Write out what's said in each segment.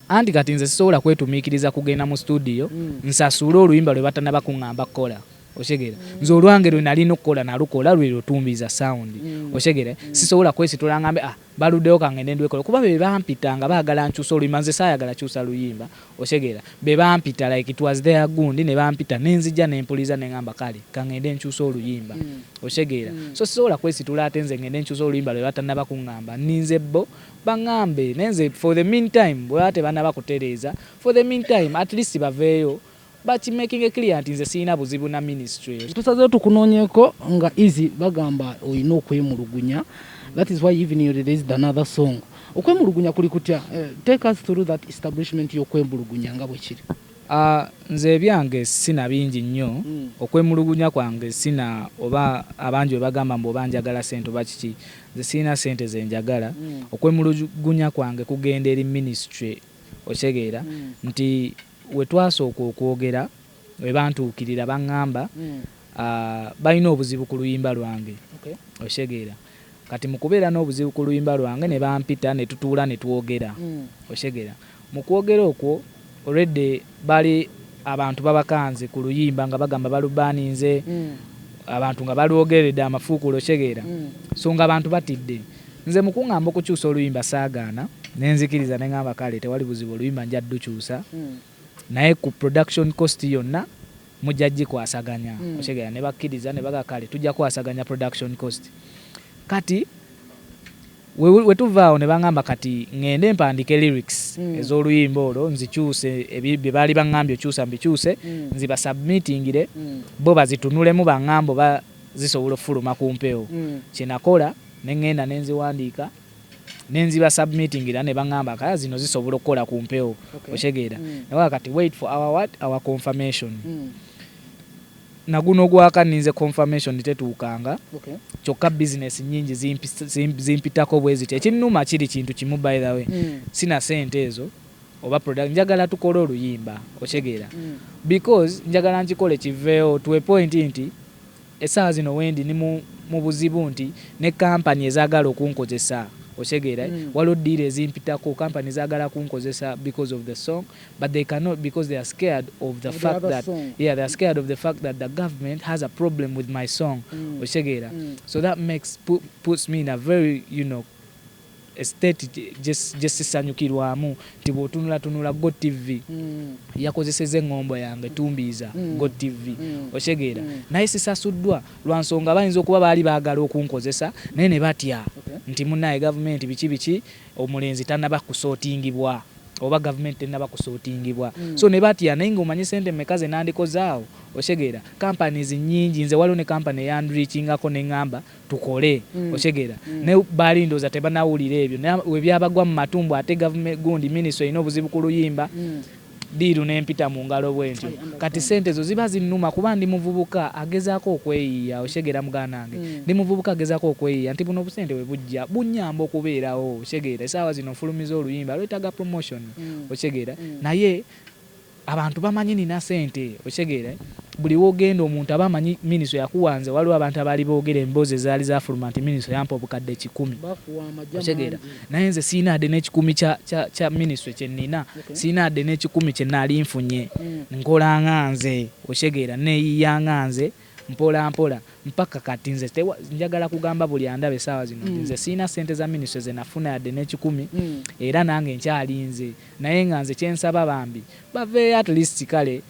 anti kati nze sisobola kwetumiikiriza kugenda mu studio nsasule oluyimba lwe batanaba kuŋŋamba kukola oshegera nze olwange lwe nalina okukola nalukola lwe lutumbiza sound oshegera sisobola kwesitula ngambe baluddeyo kangende ndwekola kuba be bampitanga baagala nkyusa oluyimba nze saayagala kyusa luyimba oshegera be bampita like it was their gundi ne bampita nenzija nempuliza neŋŋamba kale kangende nkyusa oluyimba oshegera so sisobola kwesitula ate nze ngende nkyusa oluyimba lwe batanaba kuŋŋamba ninze bo baŋŋambe nenze for the meantime bwe ate banaba kutereeza for the meantime at least baveeyo but making a clear nti nze sirina buzibu na ministry tusazeewo tukunoonyeko nga Eezy bagamba olina okwemulugunya. That is why even you released another song. Okwemulugunya kuli kutya? Take us through that establishment y'okwemulugunya nga bwe kiri. Nze ebyange sina bingi nnyo okwemulugunya kwange sina oba abangi bwe bagamba mbu oba njagala ssente oba kiki nze sirina ssente ze njagala okwemulugunya kwange kugenda eri ministry otegeera nti we twasooka okwogera we bantuukirira baŋŋamba balina obuzibu ku luyimba lwange otegeera kati mu kubeera n'obuzibu ku luyimba lwange ne bampita ne tutuula ne twogera otegeera mu kwogera okwo already bali abantu babakanze ku luyimba nga bagamba balubaaninze abantu nga balwogeredde amafuukulo otegeera so nga abantu batidde nze mu kuŋŋamba okukyusa oluyimba saagaana nenzikiriza ne ŋŋamba kale tewali buzibu oluyimba nja ddukyusa naye ku production cost yonna mujja gikwasaganya otegeera ne bakkiriza ne baga kale tujja kwasaganya production cost kati we tuvaawo ne baŋŋamba kati ŋŋende mpandike lyrics ez'oluyimba olwo nzikyuse bye baali baŋŋambye okyusa mbikyuse nzibasubmitingire bo bazitunulemu baŋŋamba oba zisobola okufuluma ku mpewo kyenakola ne ŋŋenda ne nziwandiika nenzibasubmitingira ne baŋŋamba kaya zino zisobola okukola ku mpewo otegeera naye kati wait for our confirmation naguno gwakaninze confirmation tetuukanga kyokka business nyingi zimpitako bwe ziti ekinnuma kiri kintu kimu by the way sina ssente ezo oba product njagala tukole oluyimba otegeera because njagala nkikole kiveewo to a point nti essaawa zino wendi ni mu buzibu nti ne kampani ezaagala okunkozesa otegeera waliwo deal ezimpitako kampani zaagala kunkozesa because of the song but they cannot because they are scared of the fact that they are scared of the fact that the government has a problem with my song otegeera so that puts me in a very state just sisanyukirwamu nti bw'otunula Go TV yakozeseza eŋŋombo yange Tumbiza Go TV otegeera naye sisasuddwa lwa nsonga bayinza okuba baali baagala okunkozesa naye ne batya nti munnaye gavumenti biki omulenzi tannaba kusootingibwa oba gavumenti tennaba kusootingibwa so ne batya naye ng'omanyi ssente mmeka ze nandikozaawo otegeera companies nnyingi nze waliwo ne company eyandreachingako neŋŋamba tukole otegeera ne baali ndooza tebanawulira ebyo we byabagwa mu matumbu ate gavumenti gundi minisitule erina obuzibu ku luyimba diiru n'empita mu ngalo bwentyo kati ssente zo ziba zinnuma kuba ndi muvubuka agezaako okweyiiya otegeera muganda wange ndi muvubuka agezaako okweyiiya nti buno obusente bwe bujja bunnyamba okubeerawo otegeera essaawa zino nfulumiza oluyimba lwetaaga promotion otegeera naye abantu bamanyi nina ssente otegeera buli wogenda omuntu aba amanyi minisitule yakuwanze waliwo abantu abaali boogera emboozi ezaali zafuluma nti minisitule yampa obukadde 100 otegeera naye nze siina adde n'10 kya minisitule kye nnina siina adde n'10 kye naali nfunye nkola nga nze otegeera neeyiiya nga nze mpola mpola mpaka kati nze njagala kugamba buli andaba essaawa zino nze siina ssente za minisitule ze nafuna yadde n'10 era nange nkyalinze naye nga nze kyensaba bambi baveeyo at least kale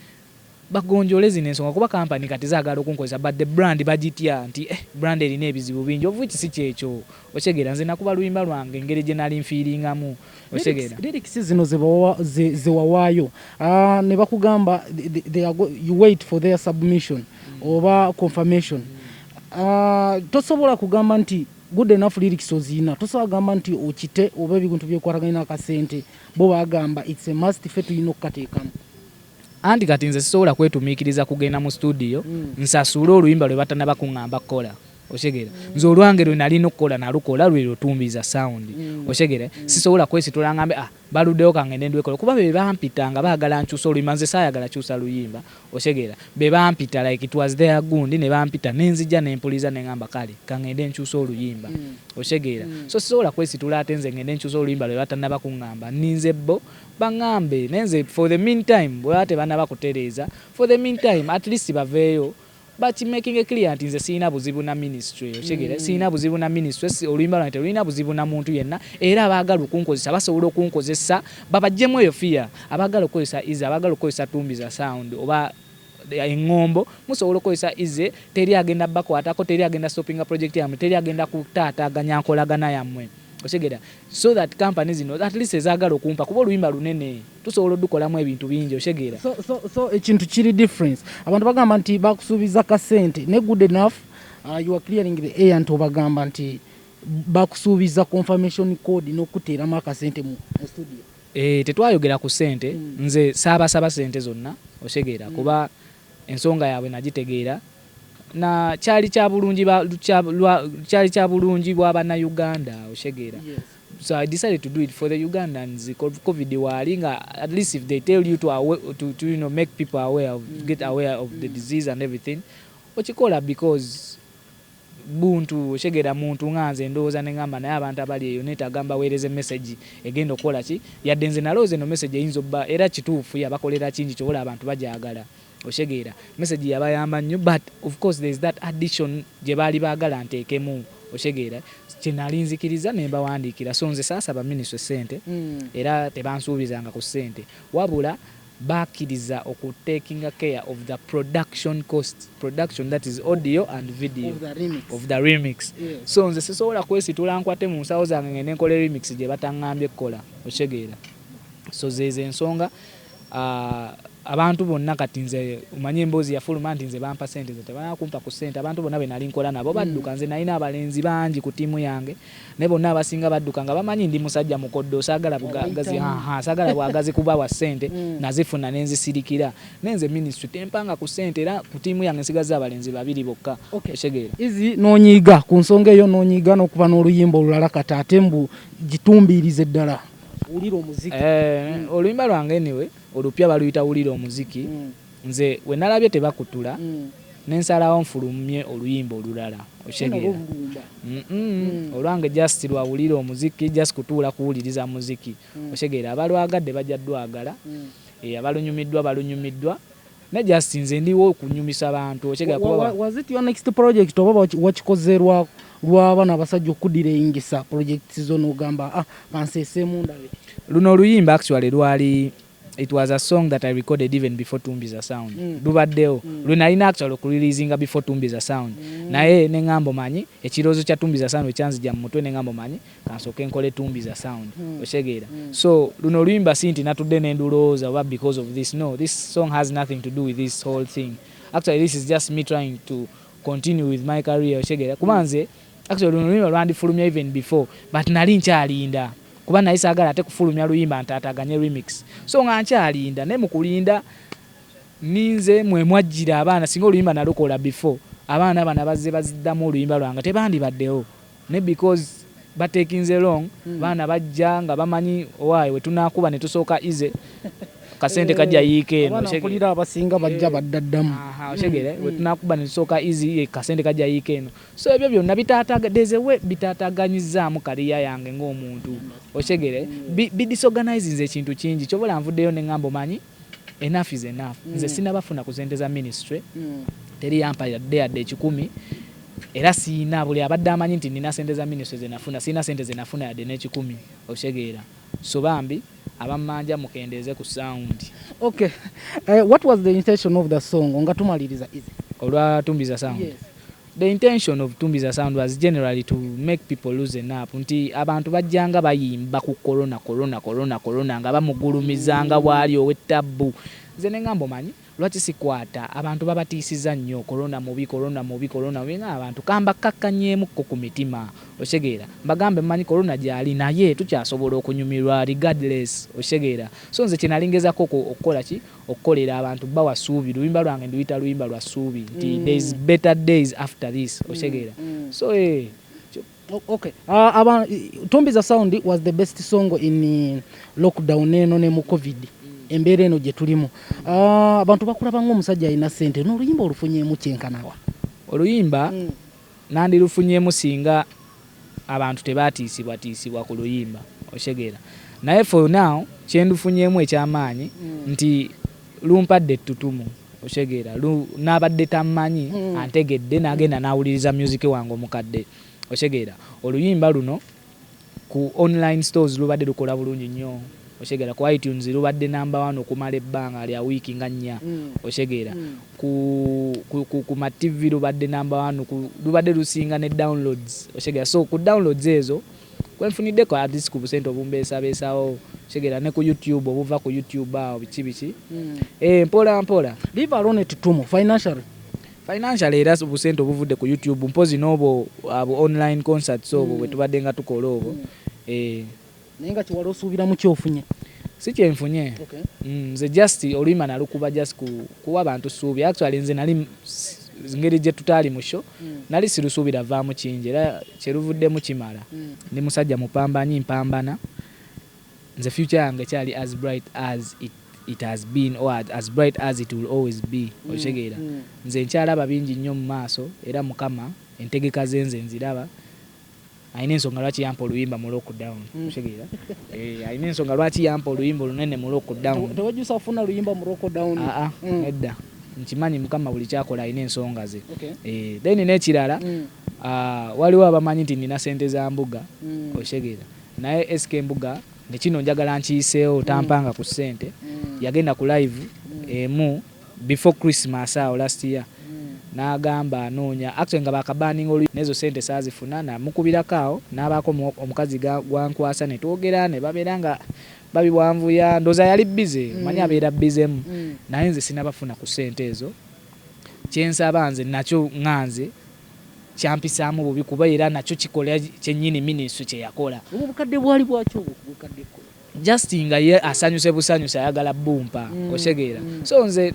bagonjole zino ensonga kuba kampani kati zaagala okunkozesa but the brand bagitya nti brand erina ebizibu bingi of which si kyekyo otegeera nze nakuba luyimba lwange engeri gye nali nfiiringamu otegeera lyrics zino zewawaayo ne bakugamba you wait for their submission oba confirmation tosobola kugamba nti good enough lyrics ozina tosobola kugamba nti okite oba ebintu byekwataganya n'akasente bo bagamba it's a must fe tulina okukateekamu anti kati nze sisobola kwetumiikiriza kugenda mu studio nsasule oluyimba lwe batanaba kuŋŋamba kukola oshegera nze olwange lwe nali nokukola nalukola lwe Tumbiza sound oshegera sisobola kwesitula ngambe baluddeyo kangende ndwekola kuba be bampitanga baagala nkyusa oluyimba nze saayagala kyusa luyimba oshegera be bampita like it was their gundi ne bampita nenzija nempuliza nengamba kale kangende nkyusa oluyimba oshegera so sisobola kwesitula ate nze ngende nkyusa oluyimba lwe batannaba kuŋŋamba ninze bo baŋŋambe nenze for the meantime bwe bate banaba kutereeza for the meantime at least baveeyo but making a clear nti nze siina buzibu na ministry oshegera siina buzibu na ministry oluyimba lwange terulina buzibu na muntu yenna era abaagala okunkozesa basobola okunkozesa babajjemu eyo fear abaagala okukozesa Eezy abaagala okukozesa Tumbiza sound oba engombo musobola okukozesa Eezy teri agenda bakwatako teri agenda stopping project yammwe teri agenda kutaataaganya nkolagana yammwe oshegera so that companies know at least ezaagala okumpa kuba oluyimba lunene tusobola odukolamu ebintu bingi oshegera so ekintu kiri difference abantu bagamba nti bakusuubiza kasente ne good enough you are clearing the air nti obagamba nti bakusuubiza confirmation code n'okuteeramu akasente mu studio tetwayogera ku ssente nze saabasaba ssente zonna oshegera kuba ensonga yaabwe nagitegeera na kyali kya bulungi bwa bannayuganda oshegera so I decided to do it for the Ugandans. COVID wali nga at least if they tell you to you know make people aware of get aware of the disease and everything okikola because buntu oshegera muntu nganze ndowooza nengamba naye abantu abali eyo netagamba weereze message egenda okukola ki yadde nze nalowooza eno message eyinza obba era kituufu yabakolera kingi kyobola abantu bajagala oshegera message yabayamba nnyo but of course there is that addition gye baali baagala nteekemu oshegera kyenali nzikiriza ne mbawandiikira so nze saasaba ministry ssente era tebansuubizanga ku ssente wabula bakkiriza okutaking care of the production cost production that is audio and video of the remix so nze sisobola kwesitula nkwate mu nsawo zange ngende nkola remix gye bataŋŋambye kukola oshegera so zeze ensonga abantu bonna kati nze umanye emboozi yafuluma nti nze bampa ssente ze tebanakumpa ku ssente abantu bonna be nali nkola nabo badduka nze nalina abalenzi bangi ku tiimu yange ne bonna abasinga badduka nga bamanyi ndi musajja mukoddo saagala bugagazi saagala bwagazi kubawa ssente nazifuna nenzisirikira nenze ministry tempanga ku ssente era ku tiimu yange nsigaza abalenzi babiri bokka eshegeera Eezy nonyiga ku nsonga eyo nonyiga n'okuba n'oluyimba olulala kati ate mbu gitumbirize ddala ulira omuziki oluyimba lwange anyway olupya baluyita ulira omuziki nze we nalabye tebakutula nensalawo nfulumye oluyimba olulala oshegera olwange just lwawulira omuziki just kutuula kuwuliriza muziki oshegera abalwagadde bajja dwagala abalunyumiddwa balunyumiddwa ne just nze ndiwo okunyumisa abantu oshegera was it your next project oba wakikozerwa lw'abaana abasajja okuddira eyingisa project zo n'ogamba kanseesemu ndabe luno oluyimba actually lwali it was a song that I recorded even before Tumbiza sound lubaddeo lunalina actually okureleasinga before Tumbiza sound naye neŋŋambo manyi ekiroozo kya Tumbiza sound ekyanzija mu mutwe neŋŋambo manyi kansooke nkole Tumbiza sound oshegeera so luno oluyimba sinti natudde n'endulowooza oba because of this no this song has nothing to do with this whole thing actually this is just me trying to continue with my career oshegeera kuba nze actually luno oluyimba lwandifulumya even before but nali nkyalinda kuba naye saagala ate kufulumya luyimba ntaataganye remix so nga nkyalinda naye mu kulinda ninze mwe mwajjira abaana singa oluyimba nalukola before abaana bana bazze baziddamu oluyimba lwange tebandibaddewo ne because batekinze long baana bajja nga bamanyi owaayo we tunaakuba ne tusooka Eezy kasente kajja yiike eno oshegera abasinga bajja baddaddamu oshegere we tunakuba ne tusooka Eezy kasente kajja yiike eno so ebyo byonna bitaataganyizaamu kaliya yange ng'omuntu oshegere bidisorganizinze ekintu kingi kyobola nvuddeyo neŋŋambo manyi enough is enough nze sinabafuna ku ssente za ministry teri yampa yadde 1,000 era siina buli abadde amanyi nti nina ssente za ministry zenafuna siina ssente zenafuna yadde n'10 oshegeera so bambi abamanja mukendeeze ku sound. Okay. What was the intention of the song? Nga tumaliriza Eezy. Olwa Tumbiza sound. Yes. The intention of Tumbiza sound was generally to make people loosen up. Nti abantu bajjanga bayimba ku corona nga bamugulumizanga bwali ow'ettabu. Nze ne ngambo manyi lwaki sikwata abantu babatiisiza nnyo corona mubi nga abantu kamba kakkanyeemukko ku mitima otegeera mbagambe mmanyi corona gyali naye tukyasobola okunyumirwa regardless otegeera so nze kye nalingezako okukola ki okukolera abantu bawa ssuubi luyimba lwange nduyita luyimba lwa ssuubi nti there is better days after this otegeera so okay. Tumbiza Sound was the best song in lockdown eno ne mu covid embeera eno gye tulimu. Abantu bakulaba ng'omusajja alina ssente n'oluyimba olufunyeemu kyenkanawa. Oluyimba nandirufunyeemu singa abantu tebaatiisibwa ku luyimba otegeera naye for now kyendufunyeemu ekyamaanyi nti lumpadde ettutumu otegeera n'abadde tammanyi antegedde n'agenda n'awuliriza music wange omukadde otegeera oluyimba luno ku online stores lubadde lukola bulungi nnyo otegeera ku iTunes lubadde number 1 okumala ebbanga lya wiiki nga 4 otegeera ku ma TV lubadde number 1 lubadde lusinga ne downloads otegeera so ku downloads ezo kwenfuniddeko artist ku busente obumbeesabeesawo otegeera ne ku YouTube obuva ku YouTube awo biki mpola leave alone ettutumu financial era busente obuvudde ku YouTube mpozi n'obwo abo online concerts obwo bwe tubadde nga tukola obwo naye nga kiwala osuubira mu kyofunye si kyenfunye nze just oluyimba nalukuba just kuwa abantu ssuubi actually nze nali ngeri gye tutaali mu show nali sirusuubira vaamu kingi era kyeruvuddemu kimala ndi musajja mupambanyi mpambana nze future yange kyali as bright as it has been or as bright as it will always be otegeera nze nkyalaba bingi nnyo mu maaso era mukama entegeka zenze nziraba ayina ensonga lwaki yampa oluyimba mu lockdown otegeera ayina ensonga lwaki yampa oluyimba olunene mu lockdown tewajjusa kufuna luyimba mu lockdown nedda nkimanyi mukama buli kyakola ayina ensonga ze then n'ekirala waliwo abamanyi nti nina ssente za mbuga otegeera naye SK mbuga nekino njagala nkiyiseewo tampanga ku ssente yagenda ku live emu before Christmas awo last year n'agamba anoonya actually nga bakabanning oluyimba nezo ssente saazifuna namukubirako awo n'abaako omukazi gwankwasa ne twogera ne babeera nga babibwanvuya ndoza yali bize manyi abeera bizemu naye nze sinabafuna ku ssente ezo kyensaba nze nakyo nganze kyampisaamu bubi kuba era nakyo kikola kyennyini ministry kye yakola obukadde bwali bwakyo obukadde just nga ye asanyuse busanyuse ayagala bumpa otegeera so nze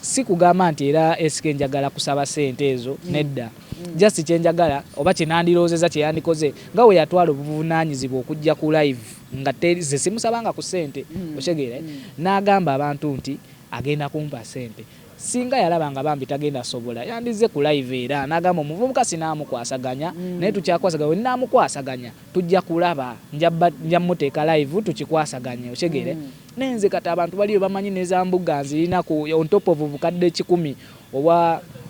si kugamba nti era SK njagala kusaba ssente ezo nedda just kyenjagala oba kyenandiroozeza kyeyandikoze nga we yatwala obuvunaanyizibwa okujja ku live nga ze simusabanga ku ssente otegeera n'agamba abantu nti agenda kumpa ssente singa yalaba nga bambi tagenda sobola yandize ku live era n'agamba omuvubuka sinaamukwasaganya naye tukyakwasaganya ninaamukwasaganya tujja kulaba nja muteeka live tukikwasaganye otegeere nenze kati abantu baliyo bamanyi neza mbuga nzirina ku on top of obukadde 10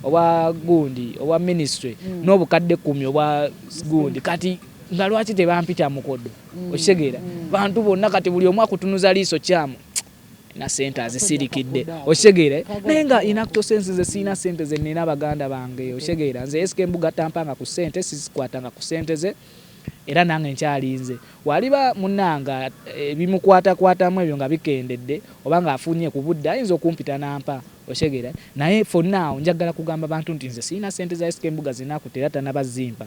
owa gundi owa ministry n'obukadde 10 owa gundi kati nga lwaki tebampita mukodo otegeera bantu bonna kati buli omu akutunuza liiso kyamu na ssente azisirikidde otegeera naye nga inacto sense ze siina ssente ze nina baganda bange otegeera nze SK mbuga tampanga ku ssente sizikwatanga ku ssente ze era nange nkyalinze waliba munanga bimukwatakwatamu ebyo nga bikendedde oba nga afunye ku budde ayinza okumpita nampa otegeera naye for now njagala kugamba abantu nti nze siina ssente za SK mbuga zinakutera tanabazimpa